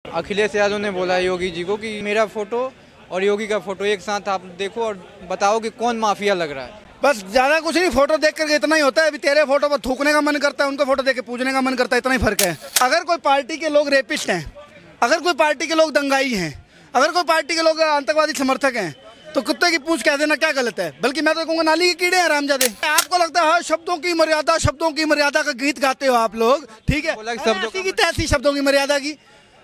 अखिलेश यादव ने बोला योगी जी को कि मेरा फोटो और योगी का फोटो एक साथ आप देखो और बताओ कि कौन माफिया लग रहा है। बस ज्यादा कुछ नहीं, फोटो देख करके इतना ही होता है। अभी तेरे फोटो पर थूकने का मन करता है, उनको फोटो देख के पूजने का मन करता है, इतना ही फर्क है। अगर कोई पार्टी के लोग रेपिस्ट हैं, अगर कोई पार्टी के लोग दंगाई हैं, अगर कोई पार्टी के लोग आतंकवादी समर्थक हैं, तो कुत्ते की पूंछ कह देना क्या गलत है? बल्कि मैं तो कहूँगा नाली के कीड़े हैं रामजादे। आपको लगता है शब्दों की मर्यादा का गीत गाते हो आप लोग, ठीक है? ऐसी की तैसी शब्दों की मर्यादा की,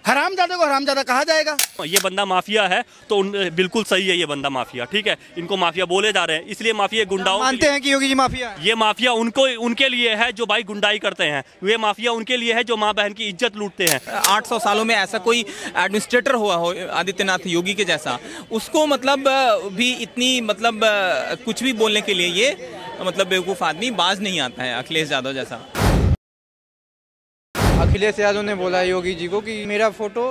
हरामजादे को हरामजादा कहा जाएगा। ये बंदा माफिया है तो बिल्कुल सही है, ये बंदा माफिया, ठीक है? इनको माफिया बोले जा रहे हैं, इसलिए माफिया गुंडाओं मानते हैं कि योगी जी माफिया है। ये माफिया उनके लिए है जो भाई गुंडाई करते हैं। ये माफिया उनके लिए है जो माँ बहन की इज्जत लूटते हैं। 800 सालों में ऐसा कोई एडमिनिस्ट्रेटर हुआ हो आदित्यनाथ योगी के जैसा, उसको मतलब भी इतनी मतलब कुछ भी बोलने के लिए ये मतलब बेवकूफ़ आदमी बाज नहीं आता है, अखिलेश यादव जैसा। अखिलेश यादव ने बोला योगी जी को कि मेरा फोटो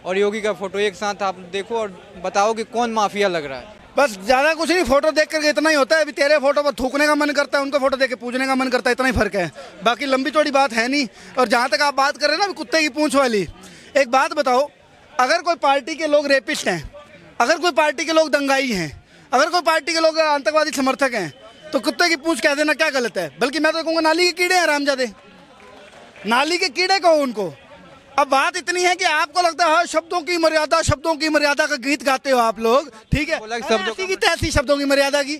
और योगी का फोटो एक साथ आप देखो और बताओ कि कौन माफिया लग रहा है। बस ज्यादा कुछ नहीं, फोटो देख करके इतना ही होता है। अभी तेरे फोटो पर थूकने का मन करता है, उनको फोटो देख के पूजने का मन करता है, इतना ही फर्क है। बाकी लंबी चौड़ी बात है नहीं। और जहाँ तक आप बात कर रहे हैं ना कुत्ते की पूंछ वाली, एक बात बताओ, अगर कोई पार्टी के लोग रेपिस्ट हैं, अगर कोई पार्टी के लोग दंगाई हैं, अगर कोई पार्टी के लोग आतंकवादी समर्थक हैं, तो कुत्ते की पूंछ कह देना क्या गलत है? बल्कि मैं तो कहूँगा नाली के कीड़े हैं रामजादे, नाली के कीड़े कहो उनको। अब बात इतनी है कि आपको लगता है शब्दों की मर्यादा का गीत गाते हो आप लोग, ठीक है? ऐसी की तैसी शब्दों की मर्यादा की,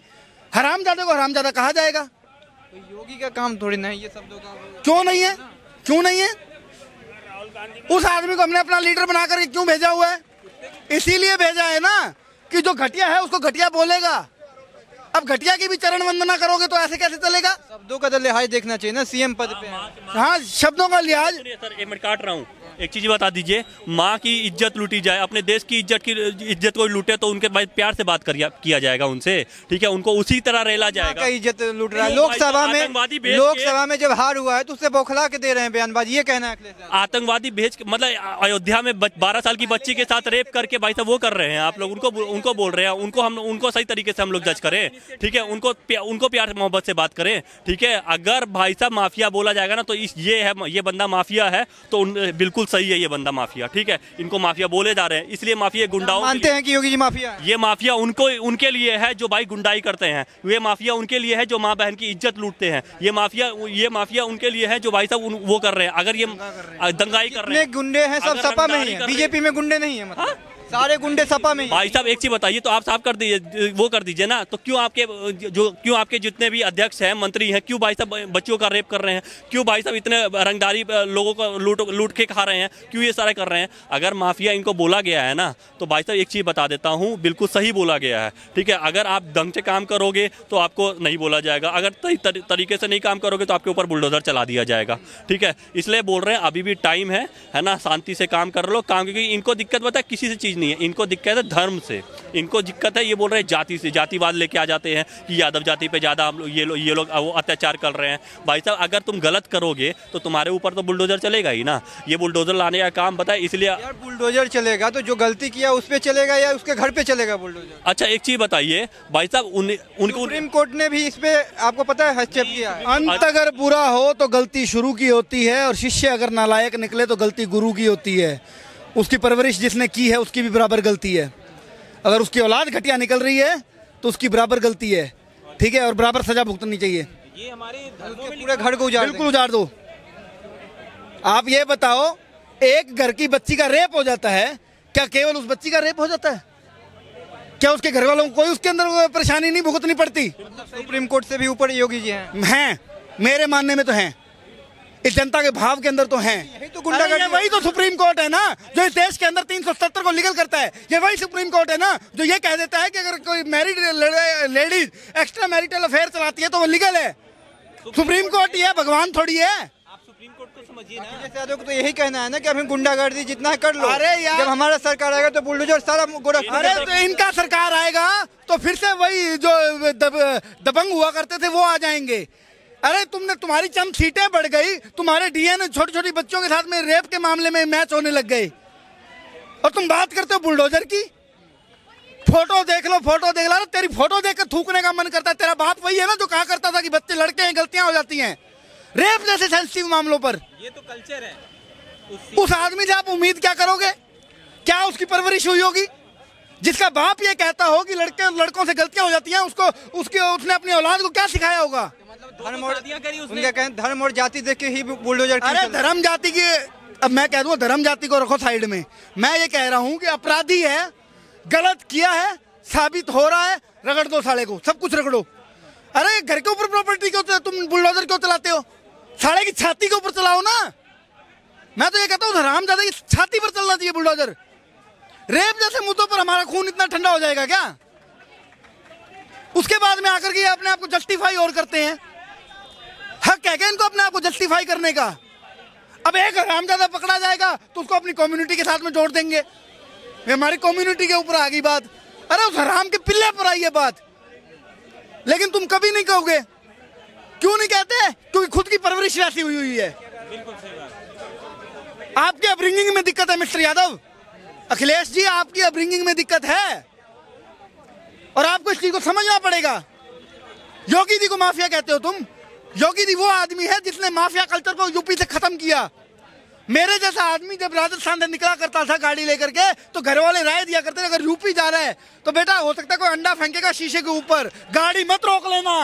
हरामजादे को हरामजादा कहा जाएगा। तो योगी का काम थोड़ी ना है ये शब्दों का। क्यों नहीं है? क्यों नहीं है? उस आदमी को हमने अपना लीडर बनाकर क्यों भेजा हुआ है? इसीलिए भेजा है ना कि जो घटिया है उसको घटिया बोलेगा। अब घटिया की भी चरण वंदना करोगे तो ऐसे कैसे चलेगा? शब्दों का तो लिहाज देखना चाहिए ना, सीएम पद पे। हाँ, शब्दों का लिहाज। सर एक मिनट काट रहा हूँ, एक चीज बता दीजिए, माँ की इज्जत लूटी जाए, अपने देश की इज्जत को लूटे तो उनके बाद प्यार से बात किया जाएगा उनसे, ठीक है? उनको उसी तरह रेला जाएगा। इज्जत लूट रहा है लोकसभा में जब हार हुआ है तो उससे बौखला के दे रहे हैं बयानबाजी, ये कहना है आतंकवादी भेज मतलब अयोध्या में 12 साल की बच्ची के साथ रेप करके भाई साहब वो कर रहे हैं आप लोग, उनको बोल रहे हैं, उनको सही तरीके से हम लोग जज करें, ठीक है? उनको प्यार मोहब्बत से बात करें, ठीक है? अगर भाई साहब माफिया बोला जाएगा ना तो ये बंदा माफिया है तो बिल्कुल सही है, ये बंदा माफिया, ठीक है? इनको माफिया बोले जा रहे हैं, इसलिए माफिया गुंडाओं मानते हैं कि योगी जी माफिया है। ये माफिया उनके लिए है जो भाई गुंडाई करते हैं। ये माफिया उनके लिए है जो माँ बहन की इज्जत लूटते हैं। ये माफिया उनके लिए है जो भाई साहब वो कर रहे हैं। अगर ये दंगाई कर रहे हैं, गुंडे हैं सब सपा में ही है, बीजेपी में गुंडे नहीं है, मतलब सारे गुंडे सपा में। भाई साहब एक चीज बताइए, तो आप साफ कर दीजिए, वो कर दीजिए ना, तो क्यों आपके जितने भी अध्यक्ष हैं, मंत्री हैं, क्यों भाई साहब बच्चियों का रेप कर रहे हैं? क्यों भाई साहब इतने रंगदारी लोगों को लूट के खा रहे हैं? क्यों ये सारे कर रहे हैं? अगर माफिया इनको बोला गया है ना, तो भाई साहब एक चीज बता देता हूँ, बिल्कुल सही बोला गया है, ठीक है? अगर आप ढंग से काम करोगे तो आपको नहीं बोला जाएगा, अगर तरीके से नहीं काम करोगे तो आपके ऊपर बुलडोजर चला दिया जाएगा, ठीक है? इसलिए बोल रहे हैं अभी भी टाइम है ना, शांति से काम कर लो काम, क्योंकि इनको दिक्कत पता है किसी से चीज नहीं है, इनको दिक्कत है धर्म से, इनको दिक्कत है, ये बोल रहे हैं जाति से, जातिवाद लेके आ जाते हैं कि यादव जाति पे ज्यादा हम ये लोग वो अत्याचार कर रहे हैं। भाई साहब अगर तुम गलत करोगे तो तुम्हारे ऊपर तो बुलडोजर चलेगा ही ना। ये बुलडोजर लाने का काम बताए, इसलिए यार बुलडोजर चलेगा तो जो गलती किया उस पे चलेगा या उसके घर पे चलेगा बुलडोजर? अच्छा एक चीज बताइए भाई साहब, उनको सुप्रीम कोर्ट ने भी इस पे आपको पता है हस्तक्षेप किया है। अंत अगर बुरा हो तो गलती शुरू की होती है, और शिष्य अगर नालायक निकले तो गलती गुरु की होती है। उसकी परवरिश जिसने की है उसकी भी बराबर गलती है। अगर उसकी औलाद घटिया निकल रही है तो उसकी बराबर गलती है, ठीक है? और बराबर सजा भुगतनी चाहिए। ये हमारे पूरे घर को बिल्कुल उजाड़ दो। आप ये बताओ, एक घर की बच्ची का रेप हो जाता है, क्या केवल उस बच्ची का रेप हो जाता है? क्या उसके घर वालों को कोई उसके अंदर परेशानी नहीं भुगतनी पड़ती? सुप्रीम कोर्ट से भी ऊपर योगी जी हैं। मेरे मानने में तो हैं, इस जनता के भाव के अंदर तो हैं। ये वही तो सुप्रीम कोर्ट है ना जो इस देश के अंदर 370 को लीगल करता है। ये वही सुप्रीम कोर्ट है ना जो ये कह देता है कि अगर कोई married ladies extra marital affair चलाती है तो वो लीगल है। सुप्रीम कोर्ट ही है, भगवान थोड़ी है। आप सुप्रीम कोर्ट को समझिए ना। अखिलेश यादव को तो यही कहना है ना कि हमें गुंडागर्दी जितना है कर लो। अरे यार, जब हमारा सरकार आएगा तो बुलडोजर सारा गोरखपुर। अरे तो इनका सरकार आएगा तो फिर से वही जो दबंग हुआ करते थे वो आ जाएंगे। अरे तुम्हारी चंद सीटें बढ़ गई, तुम्हारे डीएनए छोटी छोटी बच्चों के साथ में रेप के मामले में मैच होने लग गए, और तुम बात करते हो बुलडोजर की। फोटो देख लो, तेरी फोटो देखकर थूकने का मन करता है। तेरा बाप वही है ना जो कहा करता था कि बच्चे लड़के हैं, गलतियां हो जाती हैं रेप जैसे सेंसिटिव मामलों पर। ये तो कल्चर है। उस आदमी से आप उम्मीद क्या करोगे? क्या उसकी परवरिश हुई होगी? जिसका बाप ये कहता हो कि लड़कों से गलतियां हो जाती हैं, उसने अपनी औलाद को क्या सिखाया होगा? धर्म और उनका कहना धर्म और जाति देख के ही बुलडोजर। अरे धर्म जाति की, अब मैं कह दूं धर्म जाति को रखो साइड में। मैं ये कह रहा हूं कि अपराधी है, गलत किया है, साबित हो रहा है, रगड़ दो साले को, सब कुछ रगड़ो। अरे घर के ऊपर प्रॉपर्टी क्यों तुम बुलडोजर क्यों चलाते हो? साले की छाती के ऊपर चलाओ ना। मैं तो ये कहता हूँ हरामजादे की छाती पर चलना चाहिए बुलडोजर। रेप जैसे मुद्दों पर हमारा खून इतना ठंडा हो जाएगा क्या? उसके बाद में आकर के अपने आप को जस्टिफाई और करते हैं। हक है क्या इनको अपने आप को जस्टिफाई करने का? अब एक हरामजादा पकड़ा जाएगा तो उसको अपनी कम्युनिटी के साथ में जोड़ देंगे। हमारी कम्युनिटी के ऊपर आ गई बात। अरे उस हराम के पिल्ले पर आई है बात, लेकिन तुम कभी नहीं कहोगे। क्यों नहीं कहते? क्योंकि खुद की परवरिश वैसी हुई है। बिल्कुल सही बात। आपके अपब्रिंगिंग में दिक्कत है मिस्टर यादव, अखिलेश जी, आपकी अपब्रिंगिंग में दिक्कत है और आपको इस चीज को समझना पड़ेगा। योगी जी को माफिया कहते हो तुम। योगी जी वो आदमी है जिसने माफिया कल्चर को यूपी से खत्म किया। मेरे जैसा आदमी जब राजस्थान से निकला करता था गाड़ी लेकर के, तो घर वाले राय दिया करते थे अगर यूपी जा रहा है तो बेटा हो सकता है कोई अंडा फेंकेगा शीशे के ऊपर, गाड़ी मत रोक लेना।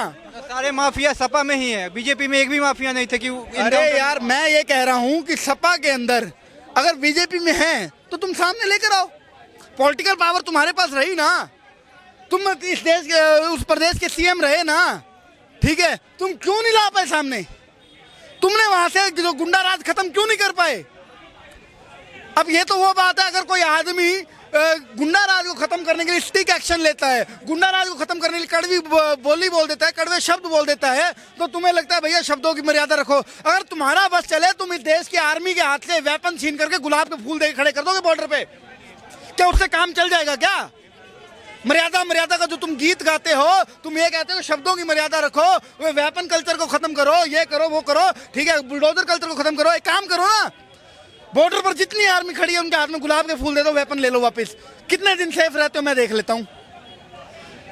सारे माफिया सपा में ही है, बीजेपी में एक भी माफिया नहीं थे कि। अरे यार मैं ये कह रहा हूँ कि सपा के अंदर अगर बीजेपी में है तो तुम सामने लेकर आओ। पॉलिटिकल पावर तुम्हारे पास रही ना, तुम इस देश के उस प्रदेश के सीएम रहे ना, ठीक है? तुम क्यों नहीं ला पाए सामने? तुमने वहां से जो गुंडा राज खत्म क्यों नहीं कर पाए? अब ये तो वो बात है, अगर कोई आदमी गुंडा राज को खत्म करने के लिए स्टिक एक्शन लेता है, गुंडा राज को खत्म करने के लिए कड़वी बोली बोल देता है, कड़वे शब्द बोल देता है, तो तुम्हें लगता है भैया शब्दों की मर्यादा रखो। अगर तुम्हारा बस चले, तुम इस देश की आर्मी के हाथ से वेपन छीन करके गुलाब के फूल दे खड़े कर दोगे बॉर्डर पे, क्या उससे काम चल जाएगा क्या? मर्यादा का जो तुम गीत गाते हो, तुम ये कहते हो शब्दों की मर्यादा रखो, वो वेपन कल्चर को खत्म करो, ये करो वो करो, ठीक है, बुलडोजर कल्चर को खत्म करो। एक काम करो ना, बॉर्डर पर जितनी आर्मी खड़ी है उनके हाथ में गुलाब के फूल दे दो, वेपन ले लो वापस। कितने दिन सेफ रहते हो मैं देख लेता हूँ।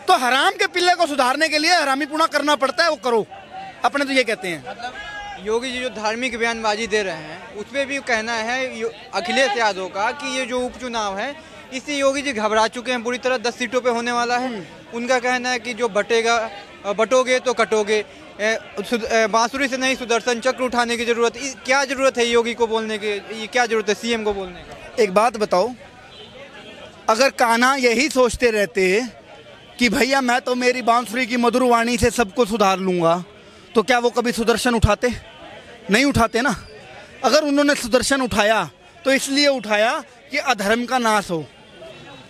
तो हराम के पिल्ले को सुधारने के लिए हरामी पुणा करना पड़ता है, वो करो। अपने तो ये कहते हैं। मतलब योगी जी जो धार्मिक बयानबाजी दे रहे हैं उस पर भी कहना है अखिलेश यादव का कि ये जो उपचुनाव है इससे योगी जी घबरा चुके हैं पूरी तरह, 10 सीटों पे होने वाला है। उनका कहना है कि जो बटोगे तो कटोगे, बांसुरी से नहीं सुदर्शन चक्र उठाने की जरूरत। क्या जरूरत है योगी को बोलने की, क्या जरूरत है सीएम को बोलने की? एक बात बताओ, अगर कान्हा यही सोचते रहते कि भैया मैं तो मेरी बांसुरी की मधुर वाणी से सबको सुधार लूंगा, तो क्या वो कभी सुदर्शन उठाते? नहीं उठाते ना। अगर उन्होंने सुदर्शन उठाया तो इसलिए उठाया कि अधर्म का नाश हो,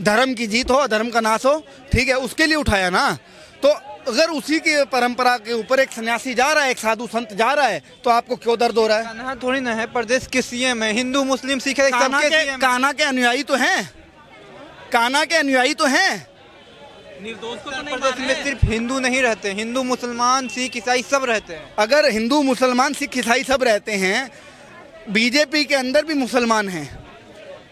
धर्म की जीत हो, अधर्म का नाश हो, ठीक है, उसके लिए उठाया ना। तो अगर उसी की परंपरा के ऊपर एक सन्यासी जा रहा है, एक साधु संत जा रहा है, तो आपको क्यों दर्द हो रहा है? कान्हा थोड़ी ना है, प्रदेश के सीएम है, हिंदू मुस्लिम सिख कान्हा के अनुयायी तो हैं, कान्हा के अनुयायी तो हैं। निर्दोष को तो नहीं प्रदेश में सिर्फ हिंदू नहीं रहते, हिंदू मुसलमान सिख ईसाई सब रहते हैं। अगर हिंदू मुसलमान सिख ईसाई सब रहते हैं, बीजेपी के अंदर भी मुसलमान हैं,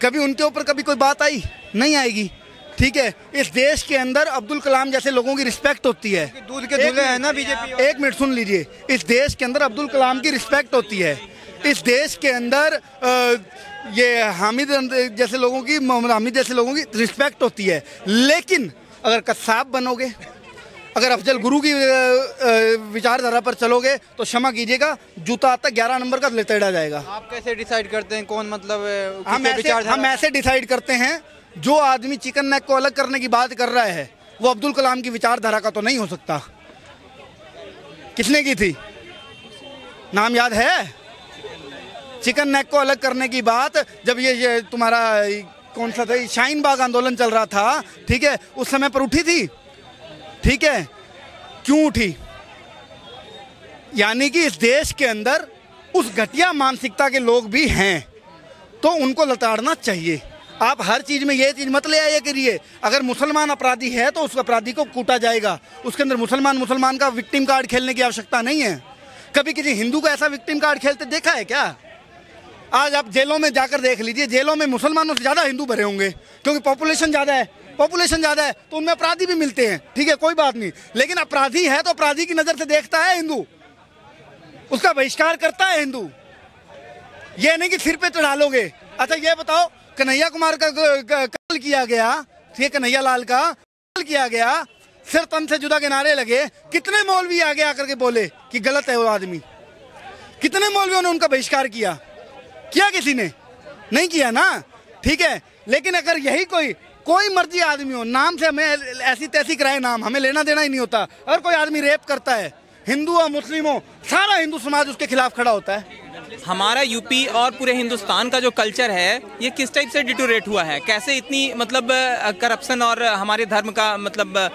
कभी उनके ऊपर कभी कोई बात आई? नहीं आएगी, ठीक है। इस देश के अंदर अब्दुल कलाम जैसे लोगों की रिस्पेक्ट होती है। दूध के दूल्हे हैं ना बीजेपी। एक मिनट सुन लीजिए, इस देश के अंदर अब्दुल कलाम की रिस्पेक्ट होती है। इस देश के अंदर ये हामिद जैसे लोगों की, मोहम्मद हामिद जैसे लोगों की रिस्पेक्ट होती है। लेकिन अगर कसाब बनोगे, अगर अफजल गुरु की विचारधारा पर चलोगे, तो क्षमा कीजिएगा, जूता आता 11 नंबर का लतेड़ा जाएगा। आप कैसे डिसाइड करते हैं कौन मतलब हम ऐसे डिसाइड करते हैं, जो आदमी चिकन नेक को अलग करने की बात कर रहा है वो अब्दुल कलाम की विचारधारा का तो नहीं हो सकता। किसने की थी, नाम याद है? चिकन नेक को अलग करने की बात जब ये तुम्हारा कौन सा था, शाहीन बाग आंदोलन चल रहा था, ठीक है, उस समय पर उठी थी, ठीक है। क्यों उठी? यानी कि इस देश के अंदर उस घटिया मानसिकता के लोग भी हैं, तो उनको लताड़ना चाहिए। आप हर चीज में ये चीज मत ले आया करिए। अगर मुसलमान अपराधी है तो उस अपराधी को कूटा जाएगा, उसके अंदर मुसलमान का विक्टिम कार्ड खेलने की आवश्यकता नहीं है। कभी किसी हिंदू का ऐसा विक्टिम कार्ड खेलते देखा है क्या? आज आप जेलों में जाकर देख लीजिए, जेलों में मुसलमानों से ज्यादा हिंदू भरे होंगे, क्योंकि पॉपुलेशन ज्यादा है, तो उनमें अपराधी भी मिलते हैं, ठीक है, कोई बात नहीं। लेकिन अपराधी है तो अपराधी की नजर से देखता है हिंदू, उसका बहिष्कार करता है हिंदू। ये नहीं कि सिर पे चढ़ा लोगे। अच्छा ये बताओ, कन्हैया कुमार का कत्ल किया गया, ठीक, कन्हैया लाल का कत्ल किया गया, सिर तन से जुदा के नारे लगे, कितने मौलवी आगे आकर के बोले कि गलत है वो आदमी? कितने मौलवियों ने उनका बहिष्कार किया? किसी ने नहीं किया ना, ठीक है। लेकिन अगर यही कोई मर्जी आदमी हो, नाम से हमें ऐसी तैसी कराए नाम, हमें लेना देना ही नहीं होता। अगर कोई आदमी रेप करता है, हिंदू हो मुस्लिम हो, सारा हिंदू समाज उसके खिलाफ खड़ा होता है। हमारा यूपी और पूरे हिंदुस्तान का जो कल्चर है ये किस टाइप से डिटोरेट हुआ है, कैसे इतनी मतलब करप्शन और हमारे धर्म का मतलब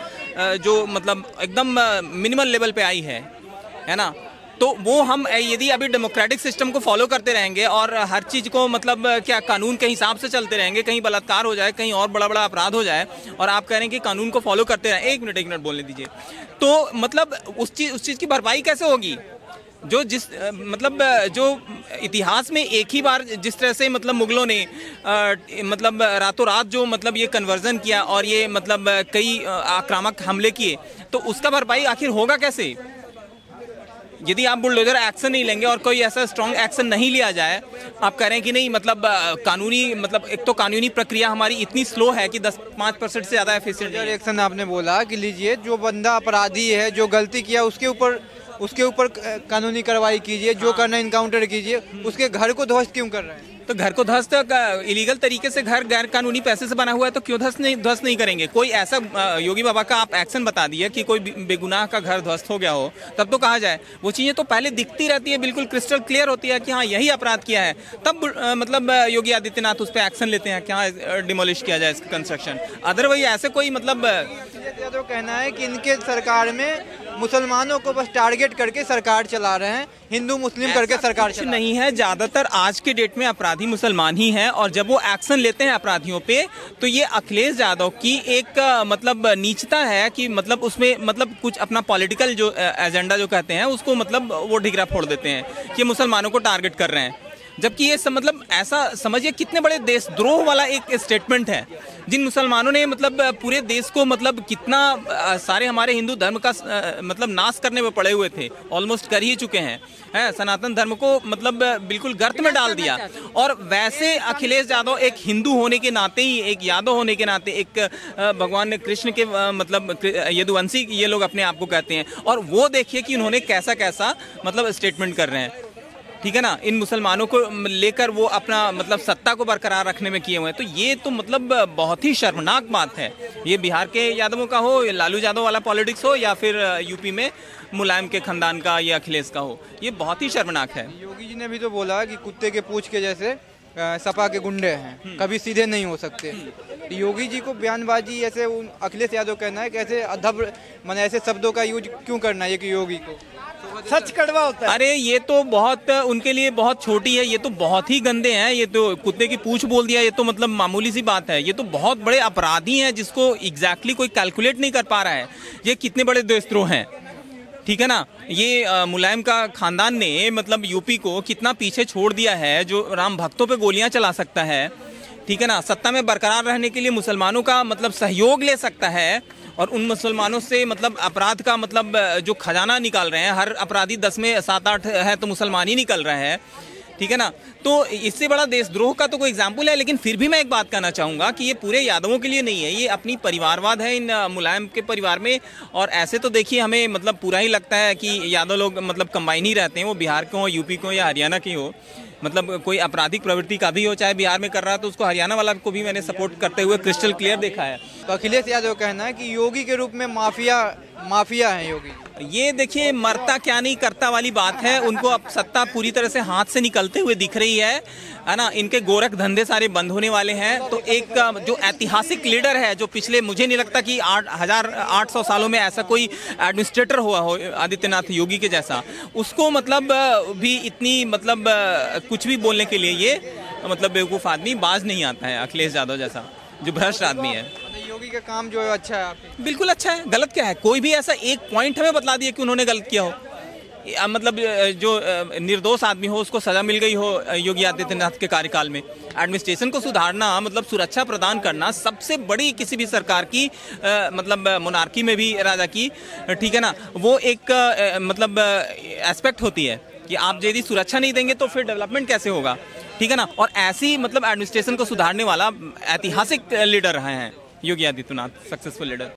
जो मतलब एकदम मिनिमल लेवल पे आई है ना। तो वो हम यदि अभी डेमोक्रेटिक सिस्टम को फॉलो करते रहेंगे और हर चीज़ को मतलब क्या कानून के हिसाब से चलते रहेंगे, कहीं बलात्कार हो जाए, कहीं और बड़ा बड़ा अपराध हो जाए और आप कह रहे हैं कि कानून को फॉलो करते रहें, एक मिनट बोलने दीजिए, तो मतलब उस चीज़ की भरपाई कैसे होगी? जो इतिहास में एक ही बार जिस तरह से मतलब मुगलों ने मतलब रातों रात जो मतलब ये कन्वर्जन किया और ये मतलब कई आक्रामक हमले किए, तो उसका भरपाई आखिर होगा कैसे? यदि आप बुलडोजर एक्शन नहीं लेंगे और कोई ऐसा स्ट्रॉन्ग एक्शन नहीं लिया जाए, आप कह रहे हैं कि नहीं मतलब कानूनी मतलब एक तो कानूनी प्रक्रिया हमारी इतनी स्लो है कि 5% से ज़्यादा एफिशिएंट एक्शन आपने बोला कि लीजिए, जो बंदा अपराधी है, जो गलती किया उसके ऊपर कानूनी कार्रवाई कीजिए, जो करना इनकाउंटर कीजिए, उसके घर को ध्वस्त क्यों कर रहे हैं? तो घर को ध्वस्त इलीगल तरीके से घर गैर कानूनी पैसे से बना हुआ है तो क्यों ध्वस्त नहीं करेंगे? कोई ऐसा योगी बाबा का आप एक्शन बता दिए कि कोई बेगुनाह का घर ध्वस्त हो गया हो, तब तो कहा जाए। वो चीज़ें तो पहले दिखती रहती है, बिल्कुल क्रिस्टल क्लियर होती है कि हाँ यही अपराध किया है, तब मतलब योगी आदित्यनाथ उस पर एक्शन लेते हैं कि हाँ डिमोलिश किया जाए इसका कंस्ट्रक्शन। अदरवाइज ऐसे कोई मतलब तो कहना है कि इनके सरकार में मुसलमानों को बस टारगेट करके सरकार चला रहे हैं, हिंदू मुस्लिम करके सरकार चला नहीं है। ज्यादातर आज के डेट में अपराधी मुसलमान ही हैं और जब वो एक्शन लेते हैं अपराधियों पे तो ये अखिलेश यादव की एक मतलब नीचता है कि मतलब उसमें मतलब कुछ अपना पॉलिटिकल जो एजेंडा जो कहते हैं उसको मतलब वो ढिगरा फोड़ देते हैं कि मुसलमानों को टारगेट कर रहे हैं, जबकि ये मतलब ऐसा समझिए कितने बड़े देशद्रोह वाला एक स्टेटमेंट है। जिन मुसलमानों ने मतलब पूरे देश को मतलब कितना सारे हमारे हिंदू धर्म का मतलब नाश करने में पड़े हुए थे, ऑलमोस्ट कर ही चुके हैं, सनातन धर्म को मतलब बिल्कुल गर्त में डाल दिया। और वैसे अखिलेश यादव एक हिंदू होने के नाते ही, एक यादव होने के नाते, एक भगवान कृष्ण के मतलब यदुवंशी ये लोग अपने आप को कहते हैं, और वो देखिए कि उन्होंने कैसा कैसा मतलब स्टेटमेंट कर रहे हैं, ठीक है ना, इन मुसलमानों को लेकर वो अपना मतलब सत्ता को बरकरार रखने में किए हुए हैं। तो ये तो मतलब बहुत ही शर्मनाक बात है। ये बिहार के यादवों का हो, लालू यादव वाला पॉलिटिक्स हो, या फिर यूपी में मुलायम के खानदान का या अखिलेश का हो, ये बहुत ही शर्मनाक है। योगी जी ने भी तो बोला कि कुत्ते के पूंछ के जैसे सपा के गुंडे हैं, कभी सीधे नहीं हो सकते। योगी जी को बयानबाजी ऐसे अखिलेश यादव कहना है, कैसे अधब माने ऐसे शब्दों का यूज क्यों करना है कि योगी को सच कड़वा होता है? अरे ये तो बहुत उनके लिए बहुत छोटी है, ये तो बहुत ही गंदे हैं। ये तो कुत्ते की पूंछ बोल दिया, ये तो मतलब मामूली सी बात है। ये तो बहुत बड़े अपराधी हैं जिसको एग्जैक्टली कोई कैलकुलेट नहीं कर पा रहा है ये कितने बड़े देशद्रोह हैं, ठीक है ना। ये मुलायम का खानदान ने मतलब यूपी को कितना पीछे छोड़ दिया है, जो राम भक्तों पे गोलियां चला सकता है, ठीक है ना, सत्ता में बरकरार रहने के लिए मुसलमानों का मतलब सहयोग ले सकता है, और उन मुसलमानों से मतलब अपराध का मतलब जो खजाना निकाल रहे हैं, हर अपराधी 10 में 7-8 है तो मुसलमान ही निकल रहा है, ठीक है ना। तो इससे बड़ा देशद्रोह का तो कोई एग्जाम्पल है। लेकिन फिर भी मैं एक बात कहना चाहूँगा कि ये पूरे यादवों के लिए नहीं है, ये अपनी परिवारवाद है इन मुलायम के परिवार में। और ऐसे तो देखिए हमें मतलब पूरा ही लगता है कि यादव लोग मतलब कंबाइन ही रहते हैं, वो बिहार के हो, यूपी के हो या हरियाणा के हो। मतलब कोई आपराधिक प्रवृत्ति का भी हो, चाहे बिहार में कर रहा है तो उसको हरियाणा वाला को भी मैंने सपोर्ट करते हुए क्रिस्टल क्लियर देखा है। तो अखिलेश यादव कहना है कि योगी के रूप में माफिया है योगी। ये देखिए मरता क्या नहीं करता वाली बात है। उनको अब सत्ता पूरी तरह से हाथ से निकलते हुए दिख रही है ना। इनके गोरख धंधे सारे बंद होने वाले हैं। तो एक जो ऐतिहासिक लीडर है, जो पिछले मुझे नहीं लगता कि 800 सालों में ऐसा कोई एडमिनिस्ट्रेटर हुआ हो आदित्यनाथ योगी के जैसा, उसको मतलब भी इतनी मतलब कुछ भी बोलने के लिए ये मतलब बेवकूफ़ आदमी बाज नहीं आता है। अखिलेश यादव जैसा जो भ्रष्ट आदमी है। योगी का काम जो है अच्छा है आपके? बिल्कुल अच्छा है। गलत क्या है? कोई भी ऐसा एक पॉइंट हमें बतला दिया कि उन्होंने गलत किया हो। मतलब जो निर्दोष आदमी हो उसको सजा मिल गई हो योगी आदित्यनाथ के कार्यकाल में। एडमिनिस्ट्रेशन को सुधारना मतलब सुरक्षा प्रदान करना सबसे बड़ी किसी भी सरकार की मतलब मोनार्की में भी राजा की, ठीक है ना, वो एक मतलब एस्पेक्ट होती है कि कि आप यदि सुरक्षा नहीं देंगे तो फिर डेवलपमेंट कैसे होगा, ठीक है ना। और ऐसी मतलब एडमिनिस्ट्रेशन को सुधारने वाला ऐतिहासिक लीडर रहे हैं योगी आदित्यनाथ, सक्सेसफुल लीडर।